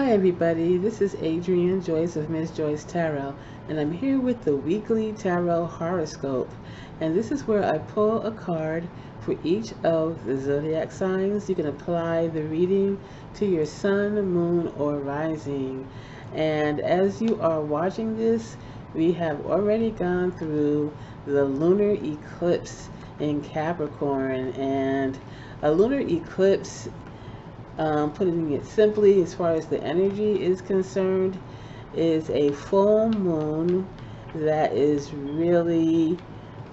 Hi everybody, this is Adrienne Joyce of Miss Joyce Tarot, and I'm here with the weekly tarot horoscope. And this is where I pull a card for each of the zodiac signs. You can apply the reading to your sun, moon, or rising. And as you are watching this, we have already gone through the lunar eclipse in Capricorn, and a lunar eclipse, putting it simply, as far as the energy is concerned, is a full moon that is really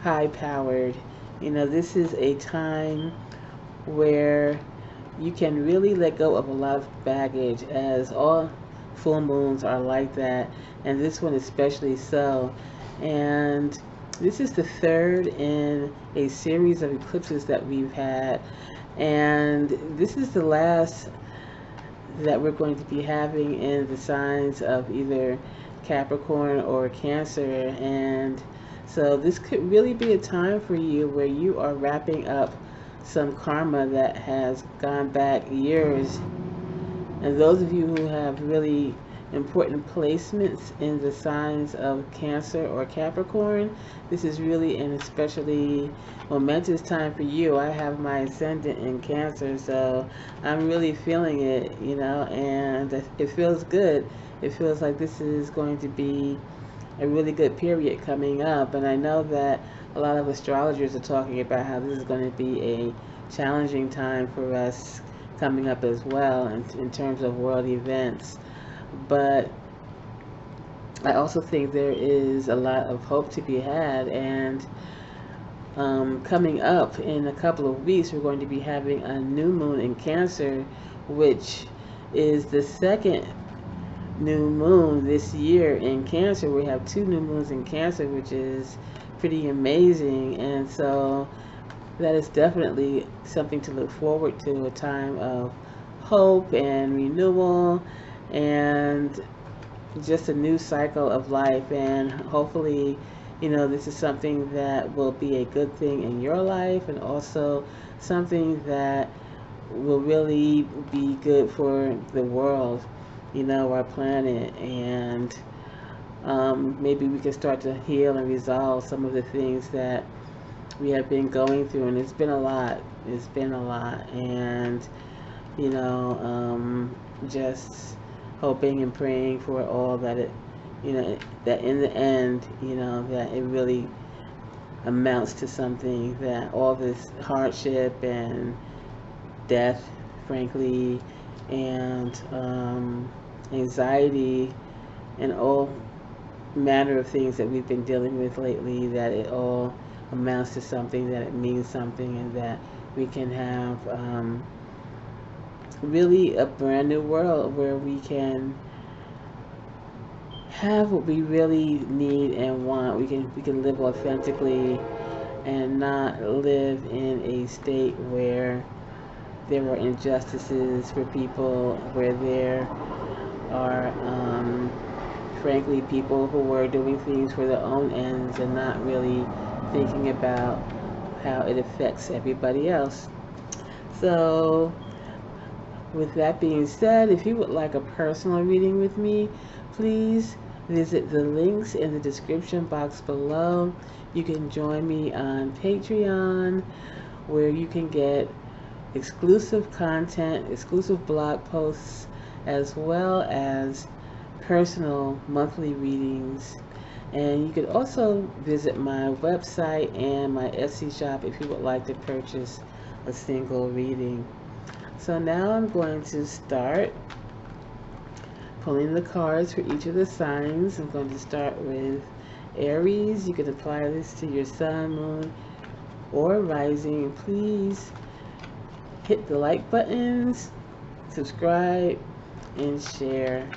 high powered. This is a time where you can really let go of a lot of baggage, as all full moons are like that, and this one especially so. And this is the third in a series of eclipses that we've had, and this is the last that we're going to be having in the signs of either Capricorn or Cancer. And so this could really be a time for you where you are wrapping up some karma that has gone back years. And those of you who have really important placements in the signs of Cancer or Capricorn, this is really an especially momentous time for you. I have my ascendant in Cancer, so I'm really feeling it, and it feels good. It feels like this is going to be a really good period coming up. And I know that a lot of astrologers are talking about how this is going to be a challenging time for us coming up as well in terms of world events. But I also think there is a lot of hope to be had, and coming up in a couple of weeks, we're going to be having a new moon in Cancer, which is the second new moon this year in Cancer. We have two new moons in Cancer, which is pretty amazing, and so that is definitely something to look forward to, a time of hope and renewal and just a new cycle of life. And hopefully, this is something that will be a good thing in your life, and also something that will really be good for the world, our planet. And maybe we can start to heal and resolve some of the things that we have been going through. And it's been a lot. And just hoping and praying for all that that in the end, that it really amounts to something, that all this hardship and death, frankly, and anxiety and all manner of things that we've been dealing with lately, that it all amounts to something, that it means something, and that we can have really a brand new world where we can have what we really need and want. We can live authentically and not live in a state where there are injustices for people, where there are frankly people who are doing things for their own ends and not really thinking about how it affects everybody else. So with that being said, if you would like a personal reading with me, please visit the links in the description box below. You can join me on Patreon, where you can get exclusive content, exclusive blog posts, as well as personal monthly readings. And you could also visit my website and my Etsy shop if you would like to purchase a single reading. So now I'm going to start pulling the cards for each of the signs. I'm going to start with Aries. You can apply this to your sun, moon, or rising. Please hit the like buttons, subscribe, and share.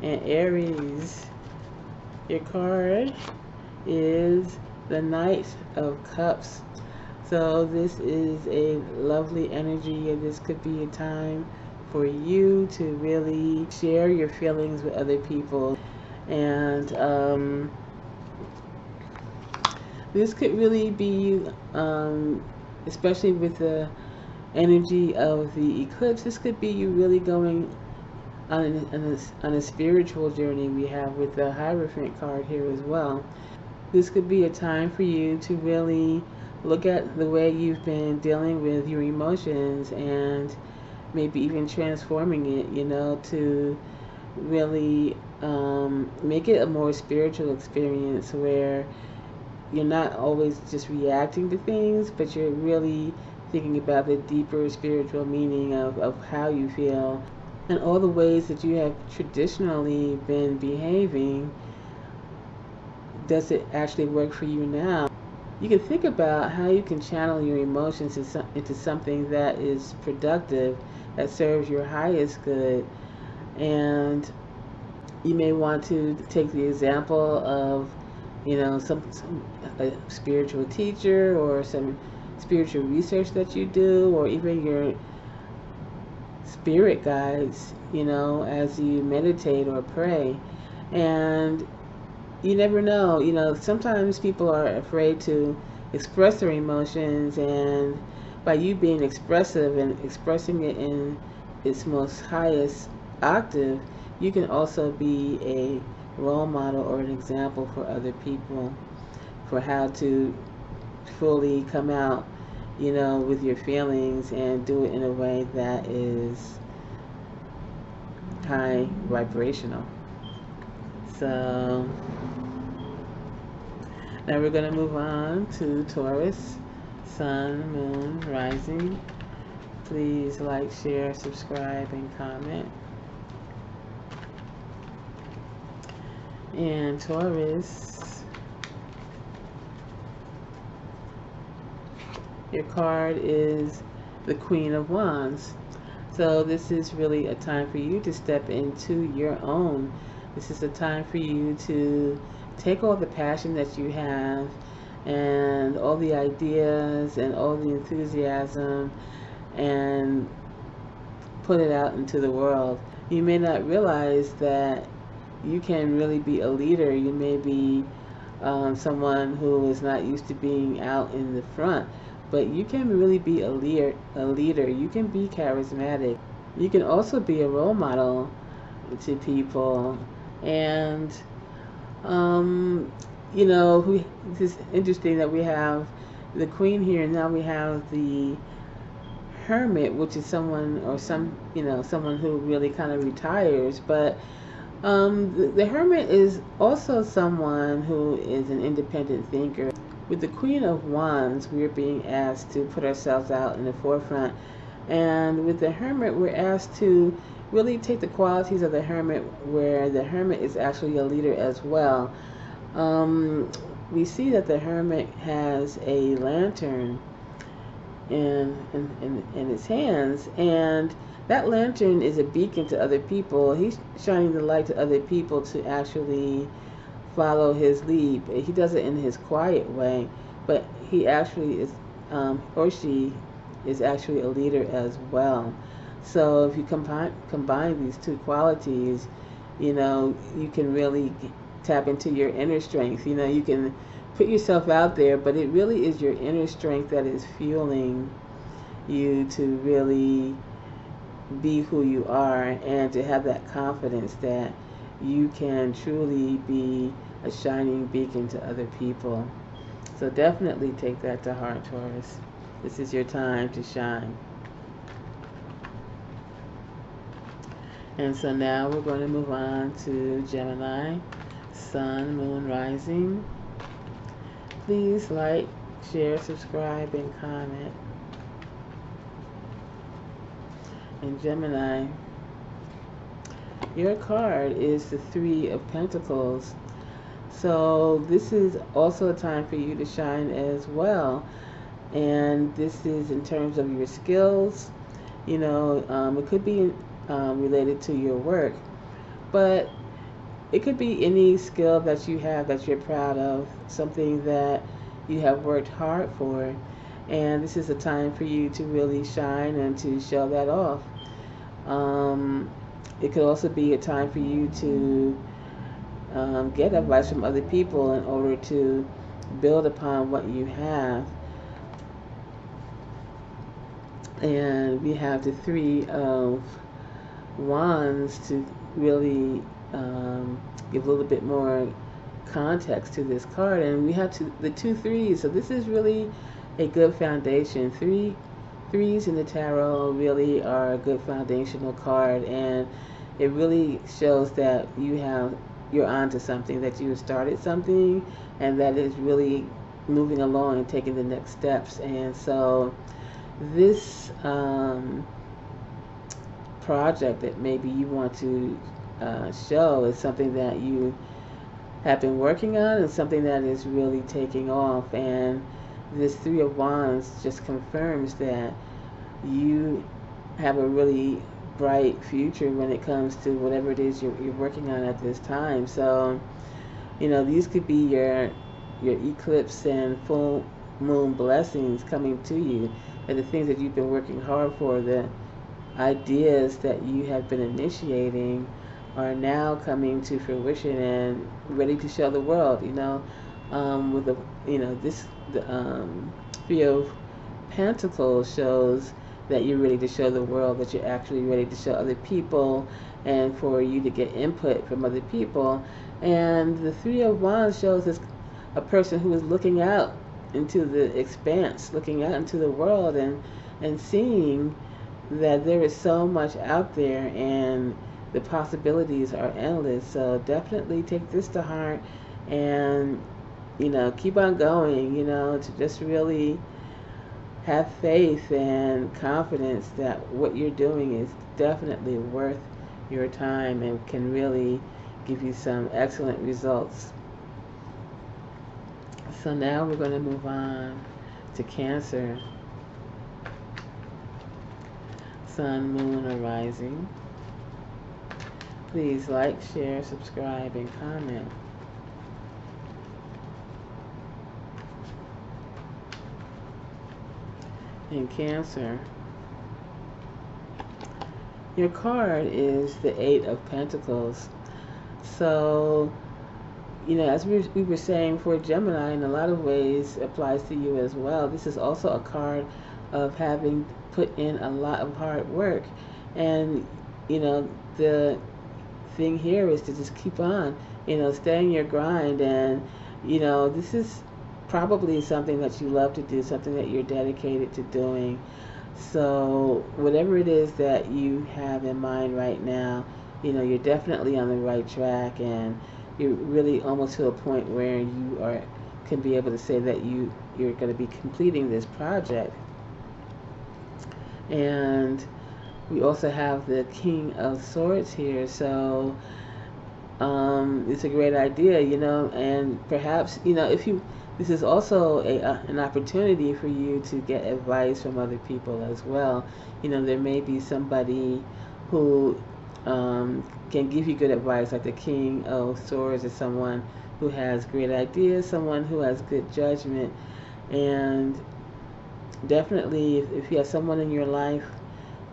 And Aries, your card is the Knight of Cups. So this is a lovely energy, and this could be a time for you to really share your feelings with other people. And this could really be, especially with the energy of the eclipse, this could be you really going on a spiritual journey. We have with the Hierophant card here as well. This could be a time for you to really look at the way you've been dealing with your emotions and maybe even transforming it, you know, to really make it a more spiritual experience where you're not always just reacting to things, but you're really thinking about the deeper spiritual meaning of how you feel and all the ways that you have traditionally been behaving. Does it actually work for you now? You can think about how you can channel your emotions into something that is productive, that serves your highest good. And you may want to take the example of, you know, a spiritual teacher or some spiritual research that you do, or even your spirit guides, you know, as you meditate or pray. And you never know, you know, sometimes people are afraid to express their emotions, and by you being expressive and expressing it in its most highest octave, you can also be a role model or an example for other people for how to fully come out, you know, with your feelings and do it in a way that is high vibrational. So now we're going to move on to Taurus, Sun, Moon, Rising. Please like, share, subscribe, and comment. And Taurus, your card is the Queen of Wands. So this is really a time for you to step into your own. This is a time for you to take all the passion that you have and all the ideas and all the enthusiasm and put it out into the world. You may not realize that you can really be a leader. You may be someone who is not used to being out in the front, but you can really be a leader. You can be charismatic. You can also be a role model to people. And you know, it's interesting that we have the Queen here, and now we have the Hermit, which is someone or someone who really kind of retires. But the Hermit is also someone who is an independent thinker. With the Queen of Wands, we're being asked to put ourselves out in the forefront. And with the Hermit, we're asked to really take the qualities of the Hermit, where the Hermit is actually a leader as well. We see that the Hermit has a lantern in his hands, and that lantern is a beacon to other people. He's shining the light to other people to actually follow his lead. He does it in his quiet way, but he actually is, or she is actually a leader as well. So if you combine these two qualities, you know, you can really tap into your inner strength. You know, you can put yourself out there, but it really is your inner strength that is fueling you to really be who you are and to have that confidence that you can truly be a shining beacon to other people. So definitely take that to heart, Taurus. This is your time to shine. And so now we're going to move on to Gemini, Sun, Moon, Rising. Please like, share, subscribe, and comment. And Gemini, your card is the Three of Pentacles. So this is also a time for you to shine as well. And this is in terms of your skills. You know, it could be related to your work, but it could be any skill that you have that you're proud of, something that you have worked hard for, and this is a time for you to really shine and to show that off. It could also be a time for you to get advice from other people in order to build upon what you have. And we have the Three of Wands to really give a little bit more context to this card. And we have the two threes, so this is really a good foundation. Threes in the tarot really are a good foundational card, and it really shows that you're onto something, that you started something, and that is really moving along and taking the next steps. And so this project that maybe you want to show is something that you have been working on, and something that is really taking off. And this Three of Wands just confirms that you have a really bright future when it comes to whatever it is you're working on at this time. So, you know, these could be your eclipse and full moon blessings coming to you, and the things that you've been working hard for, the ideas that you have been initiating are now coming to fruition and ready to show the world. You know, with the Three of Pentacles shows that you're ready to show the world, that you're actually ready to show other people, and for you to get input from other people. And the Three of Wands shows us a person who is looking out into the expanse, looking out into the world, and seeing that there is so much out there, and the possibilities are endless. So definitely take this to heart, and keep on going, to just really have faith and confidence that what you're doing is definitely worth your time and can really give you some excellent results. So now we're going to move on to Cancer. Sun, Moon, or Rising. Please like, share, subscribe, and comment. In Cancer, your card is the Eight of Pentacles. So, as we were saying for Gemini, in a lot of ways applies to you as well. This is also a card of having put in a lot of hard work. And, the thing here is to just keep on, staying your grind. And, this is probably something that you love to do, something that you're dedicated to doing. So whatever it is that you have in mind right now, you're definitely on the right track, and you're really almost to a point where you can be able to say that you're going to be completing this project. And we also have the King of Swords here, so it's a great idea, and perhaps, this is also an opportunity for you to get advice from other people as well. There may be somebody who can give you good advice, like the King of Swords is someone who has great ideas, someone who has good judgment. And definitely, if you have someone in your life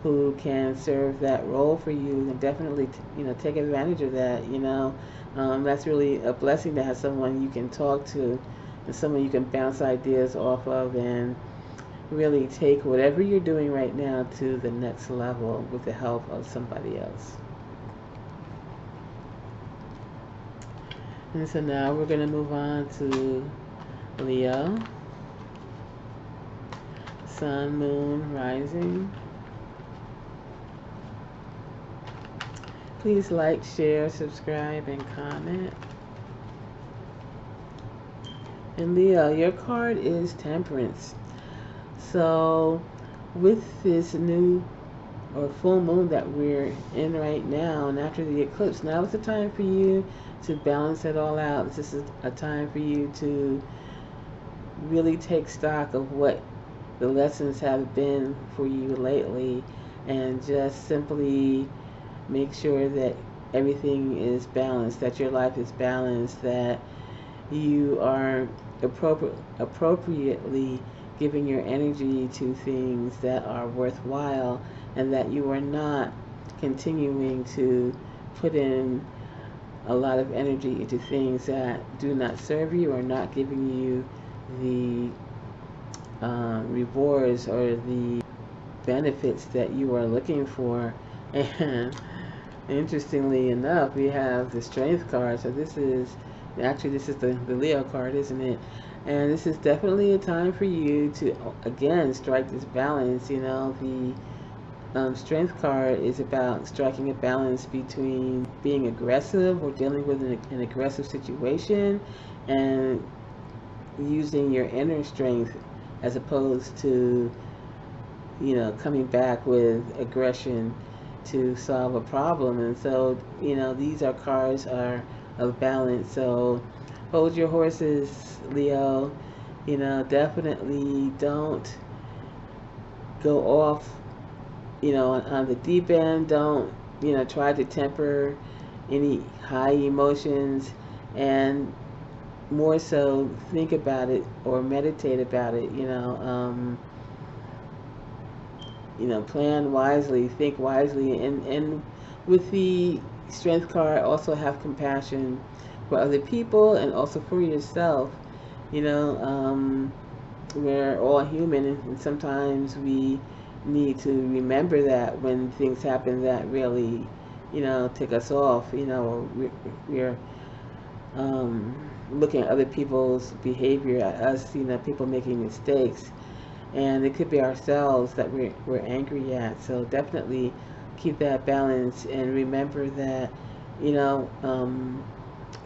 who can serve that role for you, then definitely, take advantage of that. That's really a blessing to have someone you can talk to, and someone you can bounce ideas off of, and really take whatever you're doing right now to the next level with the help of somebody else. And so now we're going to move on to Leo. Sun, Moon, Rising. Please like, share, subscribe, and comment. And Leo, your card is Temperance. So with this new or full moon that we're in right now, and after the eclipse, now is the time for you to balance it all out. This is a time for you to really take stock of what the lessons have been for you lately, and just simply make sure that everything is balanced, that your life is balanced, that you are appropriately giving your energy to things that are worthwhile, and that you are not continuing to put in a lot of energy into things that do not serve you, or not giving you the rewards or the benefits that you are looking for. And interestingly enough, we have the Strength card. So this is the Leo card, isn't it? And this is definitely a time for you to, again, strike this balance. You know, the Strength card is about striking a balance between being aggressive or dealing with an aggressive situation and using your inner strength as opposed to, you know, coming back with aggression to solve a problem. And so, you know, these are cards are of balance. So hold your horses, Leo. You know, definitely don't go off, you know, on the deep end. Don't, you know, try to temper any high emotions, and more so think about it or meditate about it. You know, plan wisely, think wisely, and with the Strength card, also have compassion for other people and also for yourself. You know, we're all human, and sometimes we need to remember that when things happen that really, you know, take us off. You know, or we're looking at other people's behavior, at us, you know, people making mistakes, and it could be ourselves that we're angry at. So definitely keep that balance and remember that, you know,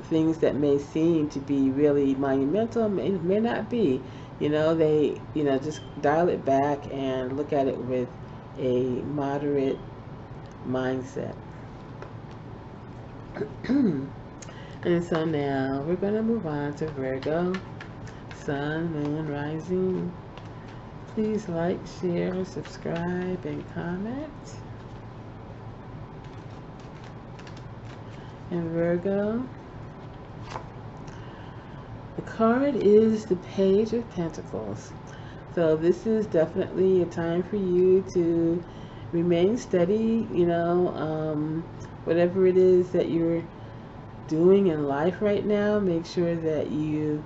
things that may seem to be really monumental may not be. You know, just dial it back and look at it with a moderate mindset. And so now we're going to move on to Virgo, Sun, Moon, Rising. Please like, share, subscribe, and comment. And Virgo, the card is the Page of Pentacles. So this is definitely a time for you to remain steady. You know, whatever it is that you're doing in life right now, make sure that you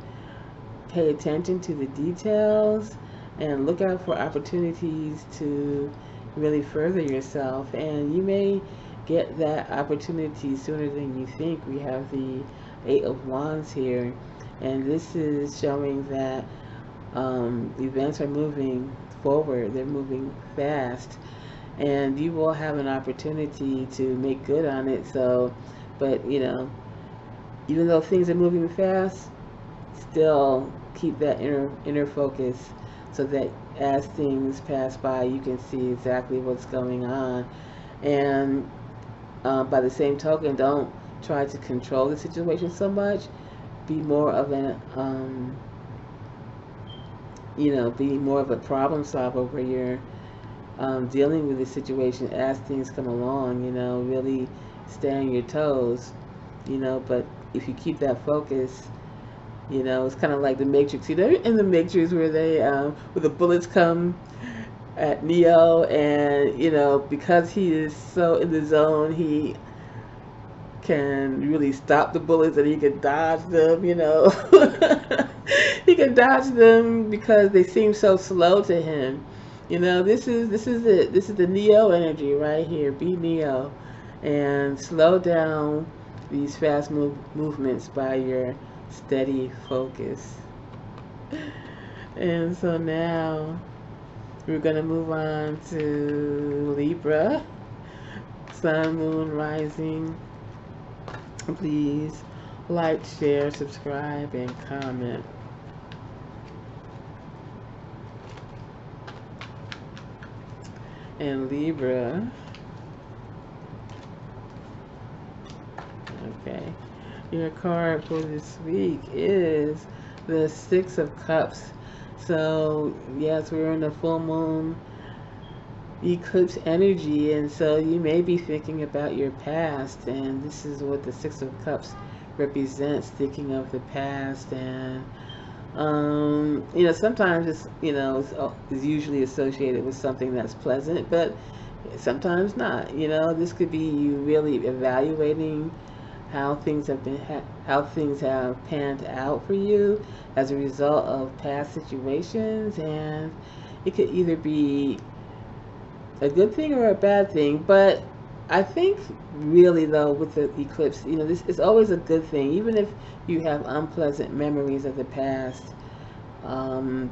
pay attention to the details and look out for opportunities to really further yourself. And you may get that opportunity sooner than you think. We have the Eight of Wands here, and this is showing that events are moving forward. They're moving fast, and you will have an opportunity to make good on it. So, but you know, even though things are moving fast, still keep that inner focus, so that as things pass by, you can see exactly what's going on. And by the same token, don't try to control the situation so much. Be more of be more of a problem solver, where you're dealing with the situation as things come along. You know, really stay on your toes. You know, but if you keep that focus, you know, it's kind of like the Matrix. You know, in the Matrix where they, where the bullets come at Neo, and you know, because he is so in the zone, he can really stop the bullets and he can dodge them. You know, he can dodge them because they seem so slow to him. You know, this is it. This is the Neo energy right here. Be Neo, and slow down these fast movements by your steady focus. And so now we're going to move on to Libra, Sun, Moon, Rising. Please like, share, subscribe, and comment. And Libra, okay, your card for this week is the Six of Cups. So yes, we're in a full moon eclipse energy, and so you may be thinking about your past, and this is what the Six of Cups represents, thinking of the past. And you know, sometimes it's, you know, it's usually associated with something that's pleasant, but sometimes not. You know, this could be you really evaluating how things have panned out for you as a result of past situations. And it could either be a good thing or a bad thing. But I think really though with the eclipse, this is always a good thing. Even if you have unpleasant memories of the past,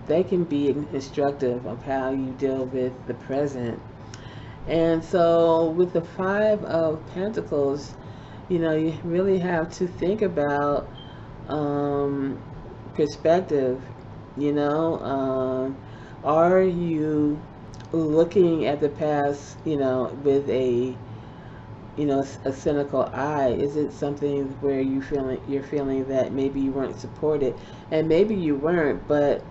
they can be instructive of how you deal with the present. And so with the Five of Pentacles, you really have to think about perspective. Are you looking at the past, with a cynical eye? Is it something where you're feeling that maybe you weren't supported, and maybe you weren't, but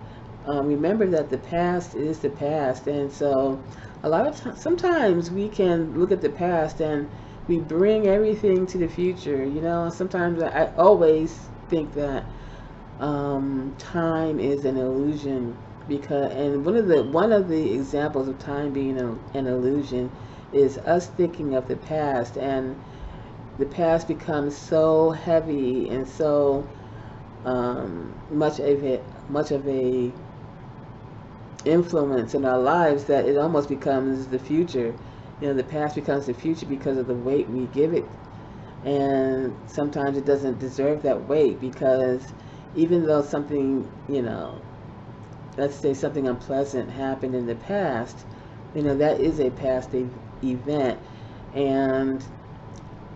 remember that the past is the past. And so a lot of times, sometimes we can look at the past and we bring everything to the future. Sometimes I always think that time is an illusion, and one of the examples of time being an illusion is us thinking of the past, and the past becomes so heavy and so much of a influence in our lives that it almost becomes the future. The past becomes the future because of the weight we give it, and sometimes it doesn't deserve that weight, because even though something, let's say something unpleasant happened in the past, that is a past event, and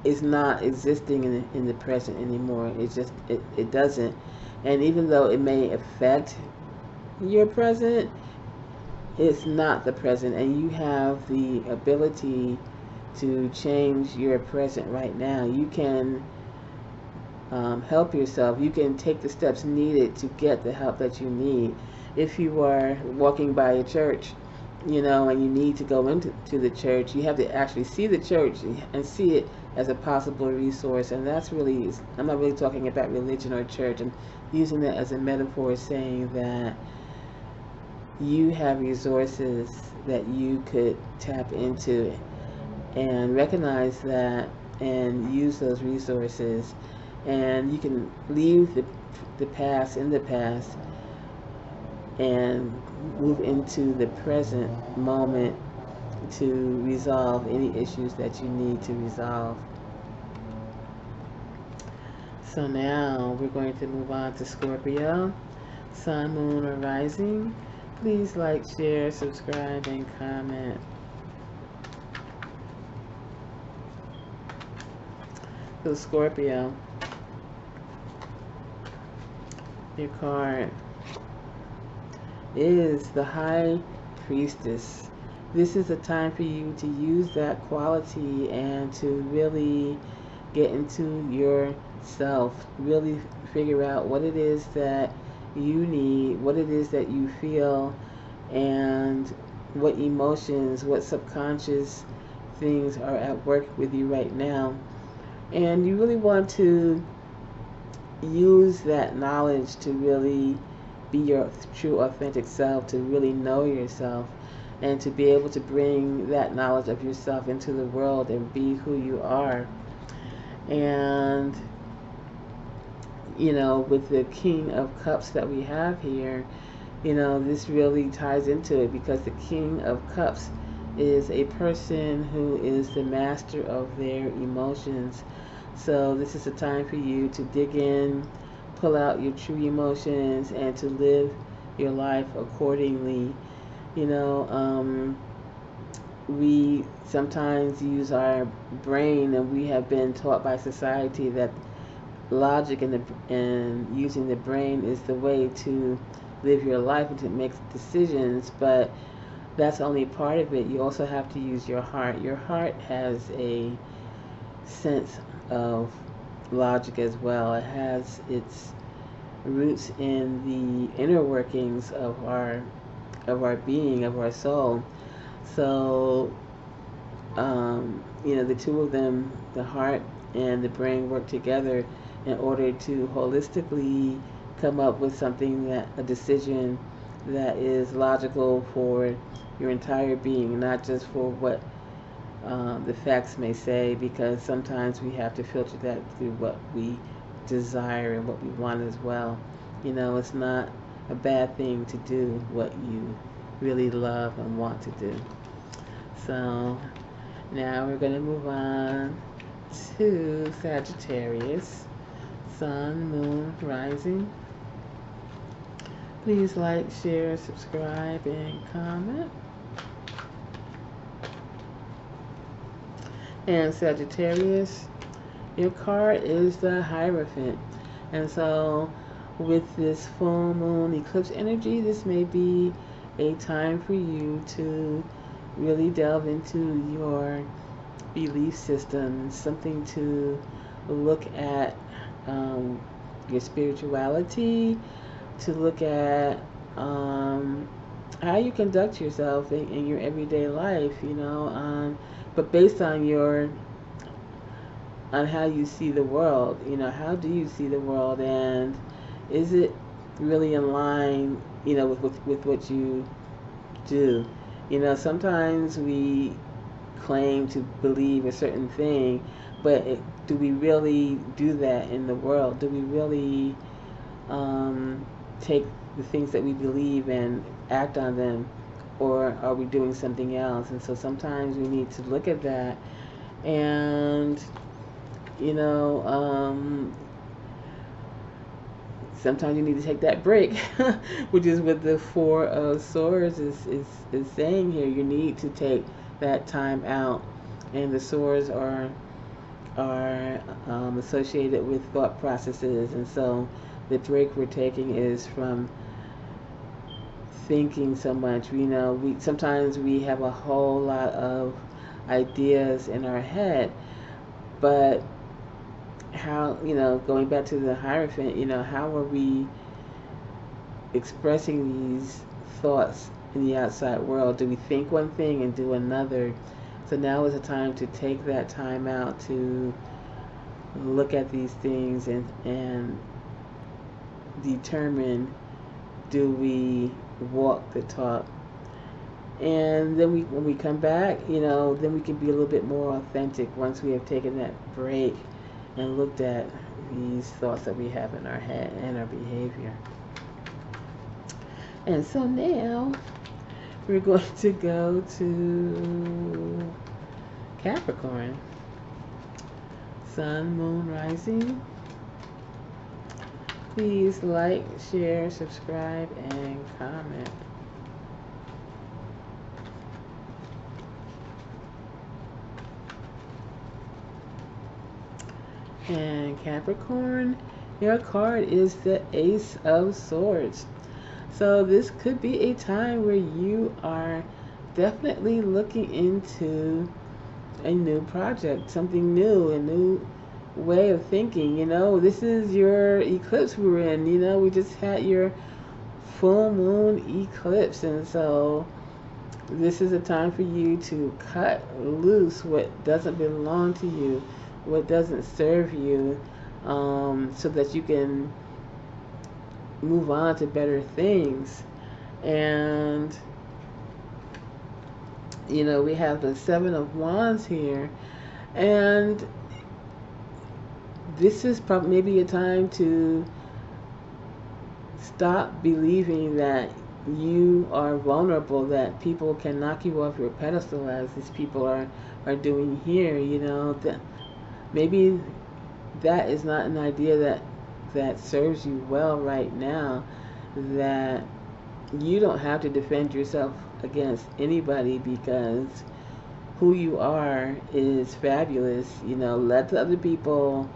is not existing in the present anymore. It doesn't. And even though it may affect your present, it's not the present, and you have the ability to change your present right now. You can help yourself. You can take the steps needed to get the help that you need. If you are walking by a church, and you need to go into the church, you have to actually see the church and see it as a possible resource. And that's really, I'm not really talking about religion or church. I'm using that as a metaphor, saying that you have resources that you could tap into, and recognize that and use those resources. And you can leave the past in the past and move into the present moment to resolve any issues that you need to resolve. So now we're going to move on to Scorpio, Sun, Moon, or Rising. Please like, share, subscribe, and comment. So Scorpio, your card is the High Priestess. This is a time for you to use that quality and to really get into yourself, really figure out what it is that you need, what it is that you feel, and what emotions, what subconscious things are at work with you right now. And you really want to use that knowledge to really be your true authentic self, to really know yourself, and to be able to bring that knowledge of yourself into the world and be who you are. And with the King of Cups that we have here, this really ties into it, because the King of Cups is a person who is the master of their emotions. So this is a time for you to dig in, pull out your true emotions, and to live your life accordingly. We sometimes use our brain, and we have been taught by society that logic and using the brain is the way to live your life and to make decisions, but that's only part of it. You also have to use your heart. Your heart has a sense of logic as well. It has its roots in the inner workings of our being, of our soul. So the two of them, the heart and the brain, work together in order to holistically come up with a decision that is logical for your entire being, not just for what the facts may say, because sometimes we have to filter that through what we desire and what we want as well. It's not a bad thing to do what you really love and want to do. So now we're going to move on to Sagittarius, Sun, Moon, Rising. Please like, share, subscribe, and comment. And Sagittarius, your card is the Hierophant. And so with this full moon eclipse energy, this may be a time for you to really delve into your belief system, something to look at your spirituality, to look at how you conduct yourself in your everyday life, but based on how you see the world. How do you see the world, and is it really in line, with what you do? Sometimes we claim to believe a certain thing, but do we really do that in the world? Do we really take the things that we believe and act on them, or are we doing something else? And so sometimes we need to look at that, and sometimes you need to take that break, which is what the Four of Swords is saying here. You need to take that time out, and the swords are associated with thought processes, and so the break we're taking is from thinking so much. Sometimes we have a whole lot of ideas in our head, but how, going back to the Hierophant, how are we expressing these thoughts in the outside world? Do we think one thing and do another? So now is the time to take that time out to look at these things and determine, do we walk the talk? And then when we come back, then we can be a little bit more authentic once we have taken that break and looked at these thoughts that we have in our head and our behavior. And so now we're going to go to Capricorn, Sun, Moon, Rising. Please like, share, subscribe, and comment. And Capricorn, your card is the Ace of Swords. So this could be a time where you are definitely looking into a new project, something new, a new way of thinking. This is your eclipse we were in. We just had your full moon eclipse, and so this is a time for you to cut loose what doesn't belong to you, what doesn't serve you, so that you can move on to better things. And we have the Seven of Wands here, and this is probably maybe a time to stop believing that you are vulnerable, that people can knock you off your pedestal as these people are doing here. That maybe that is not an idea that serves you well right now, that you don't have to defend yourself against anybody, because who you are is fabulous. Let the other people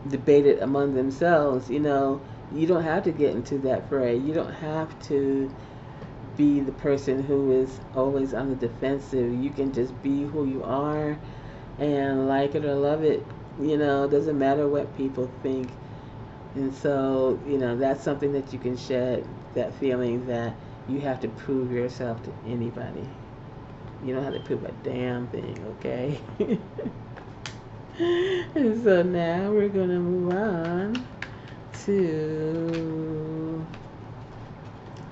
debate it among themselves. You don't have to get into that fray. You don't have to be the person who is always on the defensive. You can just be who you are, and like it or love it. Doesn't matter what people think. And so, that's something that you can shed, that feeling that you have to prove yourself to anybody. You don't have to prove a damn thing, okay? And so now we're going to move on to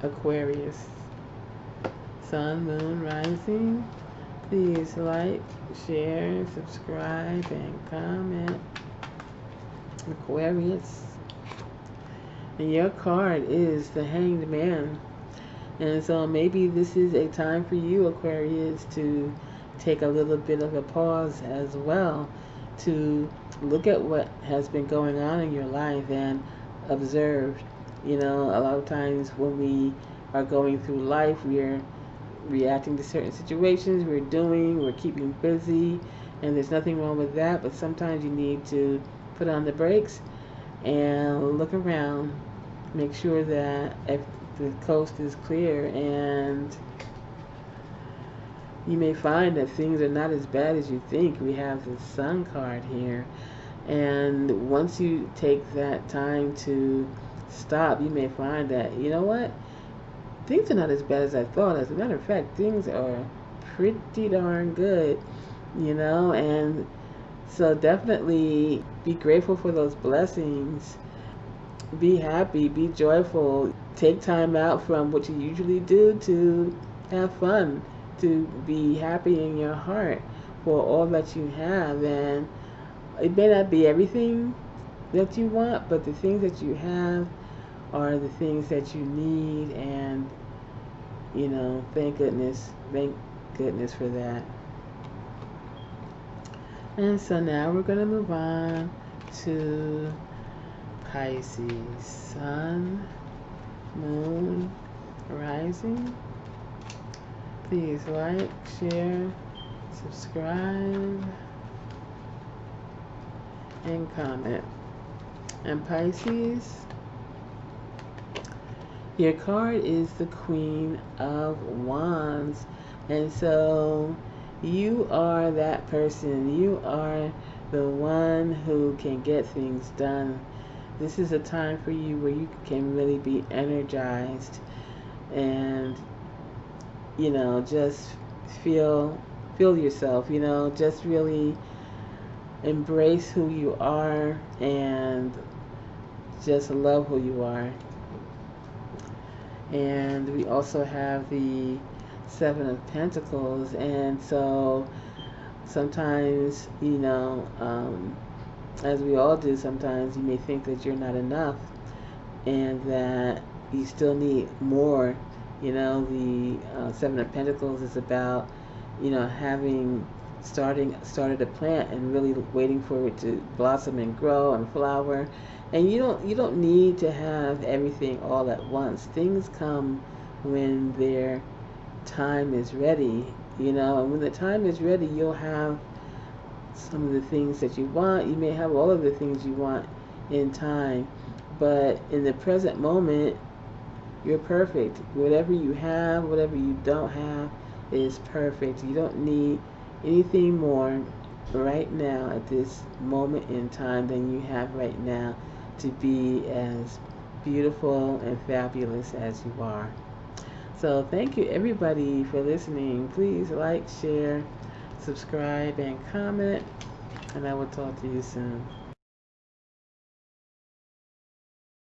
Aquarius, Sun, Moon, Rising. Please like, share, subscribe, and comment. Aquarius. And your card is the Hanged Man. And so maybe this is a time for you, Aquarius, to take a little bit of a pause as well, to look at what has been going on in your life and observe. You know, a lot of times when we are going through life, we're reacting to certain situations, we're keeping busy, and there's nothing wrong with that, but sometimes you need to put on the brakes and look around, make sure that if the coast is clear, and you may find that things are not as bad as you think. We have the Sun card here, and once you take that time to stop, you may find that, you know what, things are not as bad as I thought. As a matter of fact, things are pretty darn good, you know, and so definitely be grateful for those blessings. Be happy, be joyful. Take time out from what you usually do to have fun, to be happy in your heart for all that you have. And it may not be everything that you want, but the things that you have are the things that you need, and you know, thank goodness for that. And so now we're going to move on to Pisces. Sun, Moon, Rising. Please like, share, subscribe, and comment. And Pisces, your card is the Queen of Wands. And so you are that person. You are the one who can get things done. This is a time for you where you can really be energized and, you know, just feel yourself, you know, just really embrace who you are and just love who you are. And we also have the Seven of Pentacles, and so sometimes, you know, as we all do, sometimes you may think that you're not enough and that you still need more. You know, the Seven of Pentacles is about, you know, having started a plant and really waiting for it to blossom and grow and flower. And you don't need to have everything all at once. Things come when their time is ready, you know, and when the time is ready, you'll have some of the things that you want. You may have all of the things you want in time, but in the present moment, you're perfect. Whatever you have, whatever you don't have is perfect. You don't need anything more right now at this moment in time than you have right now to be as beautiful and fabulous as you are. So thank you everybody for listening. Please like, share, subscribe, and comment, and I will talk to you soon.